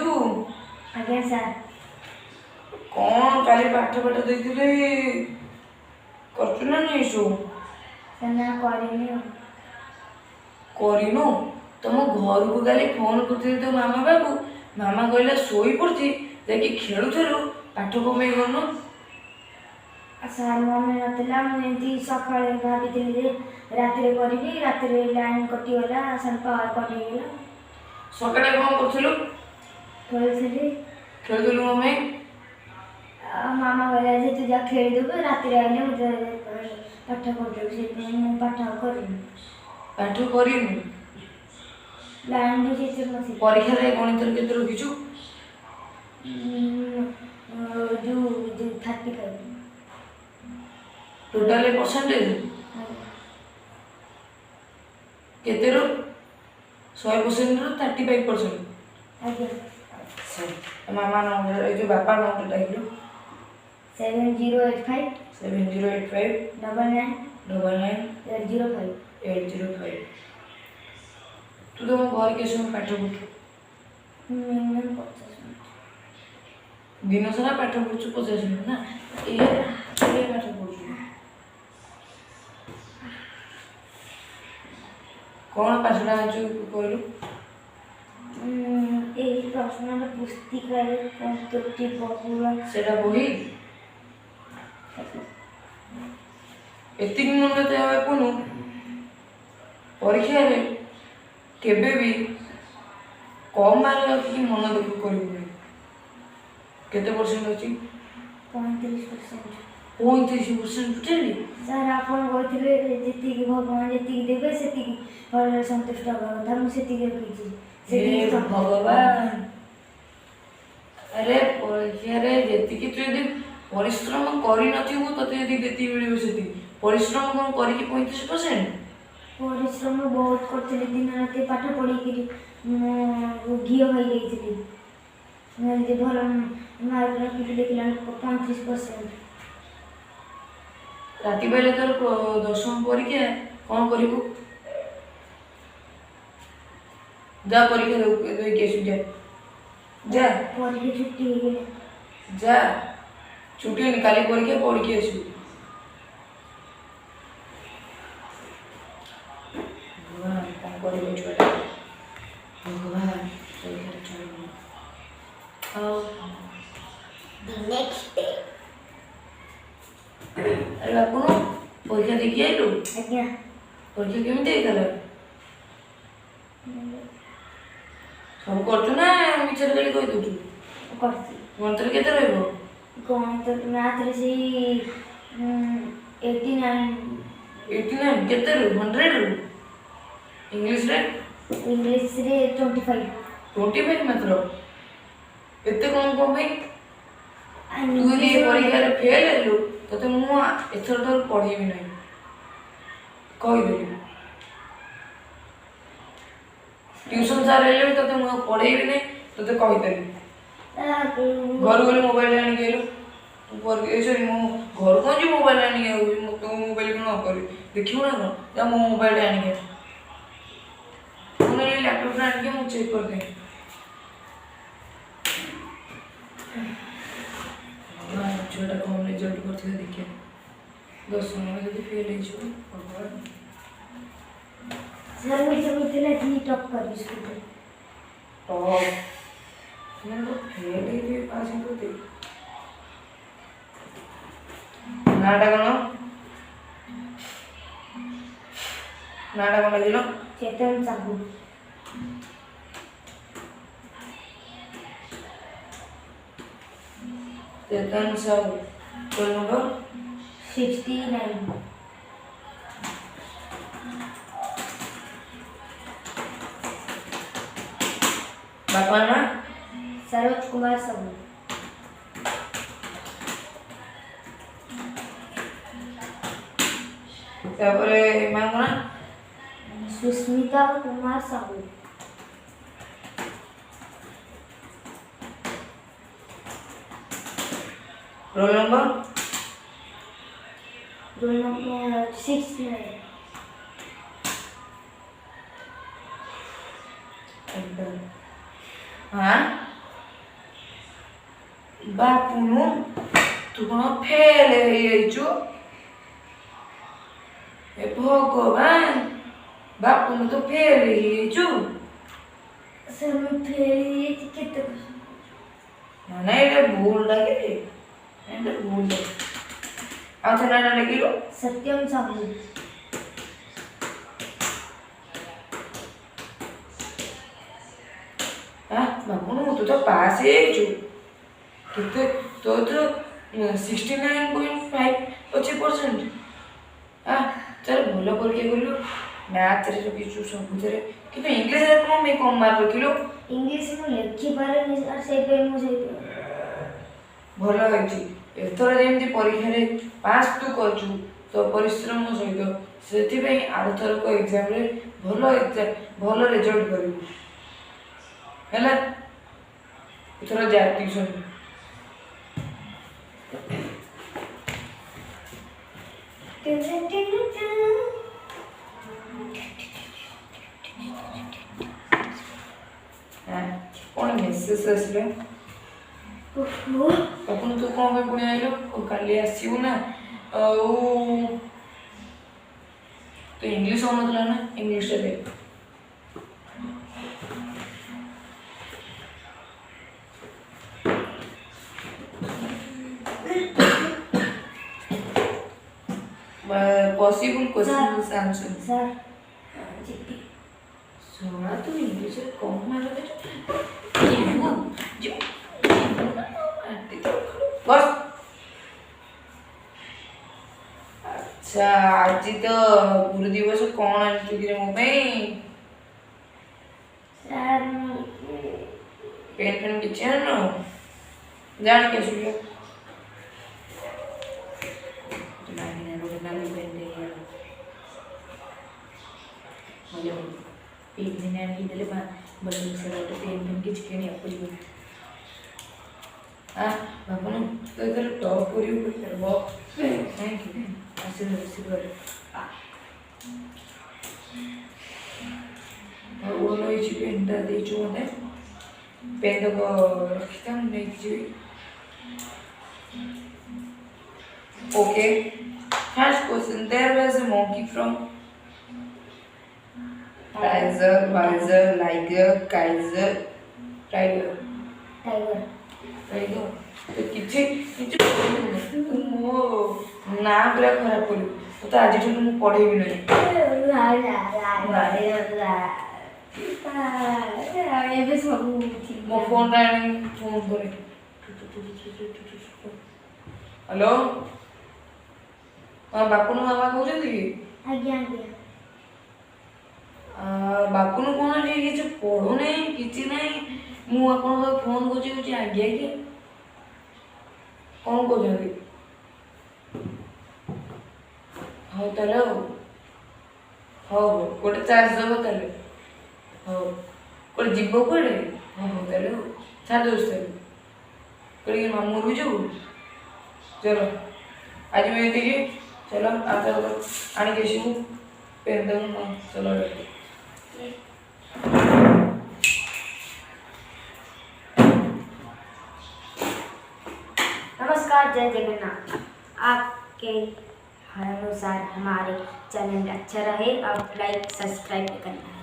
राजू आज्ञा सर कौन काली पाठ पाठ देते करचुना नहीं सो सना करेनी करिनु तुम घर को काली फोन करते तो मामा कहला शोई पड़ी जाकि खेलुलु पाठ कमे करनु सर मन नाला मुझे सका भाई रात करी रात लाइन कटिगला सर पावर कटिगला सकाଳେ कौन करथिलु खेलुली खेलुलु मम्मी मामा कहला जे तू जा खेलदेबु रात आइले मुझे पाठ करदेबु से पाठ करी पाठ करिनु लाइन भी जे मसी परीक्षा रे गणित केते रखिछु जो 35 टोटल परसेंटेज केते रो 100% रो 35%। आज्ञा मामा नंबर ए जो बापा नंबर टाइलो 7085 7085 99 99 805 805 तू तो घर के समय पाठ पढ़ु मिनिमम 50 दिन सारा पाठ पढ़ु 50 मिनट ना ये पाठ पढ़ु कौन पाठटा जो कहलु प्रश्न पुस्तिका पंचोटी बहुला सेटा बही एतिक मन तो परीक्षा रे केबे भी कम मार्क रखी मन दुख कर केते परसेंट अछि 35% 35% टोटली सर आपन कहथिले जति भगवान जति देबे सेति पर संतुष्ट होबा कथा मु सेति रखिछि हे भगवान अरे परीक्षा रे जति कि तू यदि परिश्रम करि नथिबो तते यदि देती मिलिबो सेति परिश्रम कोन करि कि 35% परिश्रम बहुत करथिले दिन रात पाठ पढ़ी कि घियो होई गईथिले जे भल मार्क रखि देखला 35% राति बेले तोर दशम परीक्षा कौन करिबु जा परीक्षा दे के सुजा जा परीक्षा छुट्टी हो गई जा छुट्टी निकाली परीक्षा पढ़ के आसु भगवान कौन करिबो छोटा भगवान परीक्षा चलो आओ द नेक्स्ट डे अरे बापू परीक्षा देखी आइलु आज्ञा परीक्षा केମିତି ହେଇଥିଲା सब करछु ना मिचर गली कहि दउछु करछि गणित केते रहइबो गणित मैथ रे से 89 केते रो 100 रो इंग्लिश रे 25 मात्र एते कम भाई तू इंग्लिश ये परीक्षा रे फेल हेलु तते मु एथर तो पढ़ीबी नै कहि देली ट्यूशन सर हेले तते मु पढ़ेबी नै तते कहि देली घर गले मोबाइल आनी गेलु तू पर ए सॉरी मो घर को जी मोबाइल आनी गेलु तो मोबाइल को न करी देखियो ना जा मो मोबाइल आनी गे उन्हें लैपटॉप आनी के मु चेक कर दे छोटा कम रिजल्ट करथिले देखिए 10 में जदी फेल हे छु भगवान सर मुझे बोलते कि टॉप कर स्कूल टॉप मैं तो फेल हे पास हो दे नाटा कोन लगिलो चेतन साहू चेतन साहू कोई नंबर 69 बापा ना सरोज कुमार साहू तापरे मांगना सुस्मिता कुमार साहू रोल नंबर 69 हाँ ବାପୁନୁ ତୁ କଣ ଫେଲ ହେଇଯାଇଛୁ? ଏ ଭଗବାନ ବାପୁନୁ ତ ଫେଲ ହେଇଯାଇଛୁ। ସାର୍ ମୁଁ ଫେଲ୍ ହେଇଯାଇଛି କେତେ ନା ଏଇଟା ଭୁଲ ଲାଗେ, ଏଇଟା ଭୁଲ ଆଉ ଥରେ ଏଇଟା ଲେଖିଲୁ। ସତ୍ୟମ ସାହୁ। ବାପୁନୁ ତୁ ତ ପାସ୍ ହେଇଯାଇଛୁ। କେତେ ତୋ ତ 69.5 ଅଛି %। ଚାଲ ଭଲ ପରୀକ୍ଷା କଲୁ, ମ୍ୟାଥରେ ରଖିଛୁ ସବୁଥିରେ, କିନ୍ତୁ ଇଂଲିଶରେ କ'ଣ ପାଇଁ କମ୍ ମାର୍କ ରଖିଲୁ? ଇଂଲିଶ ମୁଁ ଲେଖିପାରେନି ସାର୍, ସେଇପାଇଁ ମୁଁ ଭଲ ହେଇଛି। ଏଥର ଯେମିତି ପରୀକ୍ଷାରେ ପାସ୍ ତୁ କରିଛୁ ତୋ ପରିଶ୍ରମ ସହିତ, ସେଥିପାଇଁ ଆରଥରକ ଏକ୍ଜାମରେ ଭଲ ରେଜଲ୍ଟ କରିବୁ ହେଲା। ଏଥର ଯା ଟ୍ୟୁସନ୍। କ'ଣ ମେସେଜ ଆସିଲା? ବାପୁନୁ ତୁ କ'ଣ ପାଇଁ ପୁଣି ଆଇଲୁ? କାଲି ଆସିବୁ ନା? ଆଉ ତୁ ଇଂଲିଶ ହଉନଥିଲା ନା, ଇଂଲିଶଟା ଦେ। possible questions answer। ସାର୍ ଶୁଣା ତୁ ଇଂଲିଶରେ କମ୍ ମାର୍କ ବସ୍। ଆଚ୍ଛା ଆଜି ତ ଗୁରୁ ଦିବସ, କ'ଣ ଆଣିଛୁ କିରେ ମୋ ପାଇଁ? ସାର୍ ପେନ୍ ଫେନ୍ କିଛି ଆଣିନୁ? ଜାଣିକି ଆସିବୁ। पेन आनिक देले बलून से गोटे पेन फेन किछ किणी आपको बापुनु तो इधर टॉप करियो करबो। थैंक यू आशीर्वाद कर। और वो लो इची पेनटा देचो मते, पेन को रखिता नै जी। Okay, first question, there was a monkey from Tiger, Wiser, Liger, Kaiser, Tiger, Tiger। तो किछि मो ना पूरा खराब करू तो आज ठू मु पढ़े भी नहीं। ଏବେ ସବୁ मो फोन राणी फोन करे। हेलो बापुनु मामा कहउछथि कि? ଆଜ୍ଞା ଆଜ୍ଞା। बापुनु कौन जे किछ पढ़ु नहीं किछि नहीं, मु आपन फोन को जे आज्ञा के कौन कहउछथि? हो तले हो गोटे चार्ज दबो तले हो कोड जीवो कोडे हो तले हो छाड़ दोस्त कोई मामू रु जो चलो आज मैं देखिए चलो आता आने के शिव पेन दो चलो। नमस्कार, जय जगन्नाथ। आपके अनुसार हमारे चैनल अच्छा रहे और लाइक सब्सक्राइब करना है।